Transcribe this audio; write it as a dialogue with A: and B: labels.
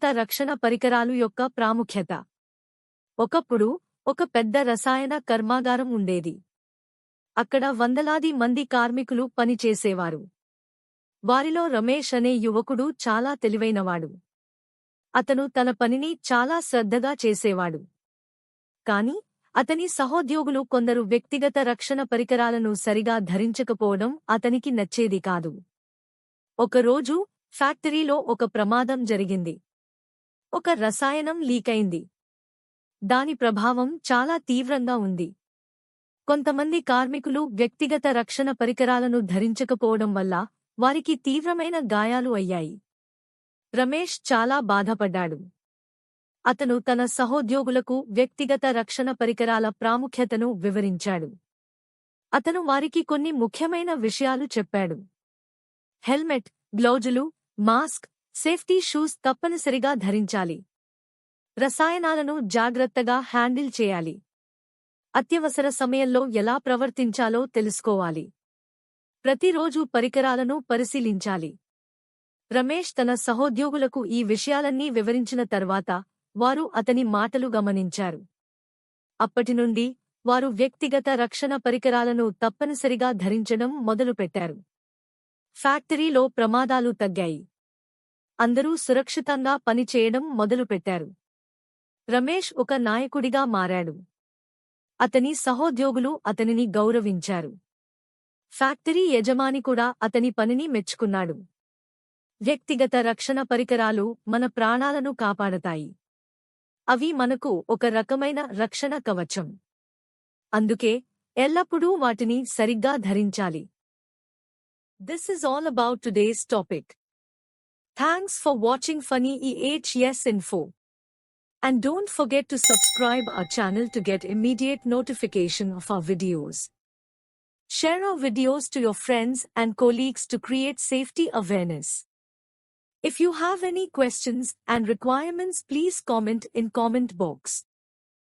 A: వ్యక్తిగత రక్షణ పరికరాలు యొక్క ప్రాముఖ్యత. ఒకప్పుడు ఒక పెద్ద రసాయన కర్మాగారం ఉండేది. అక్కడ వందలాది మంది కార్మికులు పనిచేసేవారు. వారిలో రమేష్ అనే యువకుడు చాలా తెలివైనవాడు. అతను తన పనిని చాలా శ్రద్ధగా చేసేవాడు. కాని అతని సహోద్యోగులు కొందరు వ్యక్తిగత రక్షణ పరికరాలను సరిగా ధరించకపోవడం అతనికి నచ్చేది కాదు. ఒకరోజు ఫ్యాక్టరీలో ఒక ప్రమాదం జరిగింది. ఒక రసాయనం లీకైంది. దాని ప్రభావం చాలా తీవ్రంగా ఉంది. కొంతమంది కార్మికులు వ్యక్తిగత రక్షణ పరికరాలను ధరించకపోవడం వల్ల వారికి తీవ్రమైన గాయాలు అయ్యాయి. రమేష్ చాలా బాధపడ్డాడు. అతను తన సహోద్యోగులకు వ్యక్తిగత రక్షణ పరికరాల ప్రాముఖ్యతను వివరించాడు. అతను వారికి కొన్ని ముఖ్యమైన విషయాలు చెప్పాడు. హెల్మెట్, గ్లౌజులు, మాస్క్, సేఫ్టీ షూస్ తప్పనిసరిగా ధరించాలి. రసాయనాలను జాగ్రత్తగా హ్యాండిల్ చేయాలి. అత్యవసర సమయంలో ఎలా ప్రవర్తించాలో తెలుసుకోవాలి. ప్రతిరోజు పరికరాలను పరిశీలించాలి. రమేష్ తన సహోద్యోగులకు ఈ విషయాలన్నీ వివరించిన తర్వాత వారు అతని మాటలు గమనించారు. అప్పటినుండి వారు వ్యక్తిగత రక్షణ పరికరాలను తప్పనిసరిగా ధరించడం మొదలుపెట్టారు. ఫ్యాక్టరీలో ప్రమాదాలు తగ్గాయి. అందరూ సురక్షితంగా పనిచేయడం మొదలుపెట్టారు. రమేష్ ఒక నాయకుడిగా మారాడు. అతని సహోద్యోగులు అతనిని గౌరవించారు. ఫ్యాక్టరీ యజమాని కూడా అతని పనిని మెచ్చుకున్నాడు. వ్యక్తిగత రక్షణ పరికరాలు మన ప్రాణాలను కాపాడతాయి. అవి మనకు ఒక రకమైన రక్షణ కవచం. అందుకే ఎల్లప్పుడూ వాటిని సరిగ్గా ధరించాలి. This is all about today's topic. Thanks for watching Funny EHS Info. And don't forget to subscribe our channel to get immediate notification of our videos. Share our videos to your friends and colleagues to create safety awareness. If you have any questions and requirements, please comment in comment box.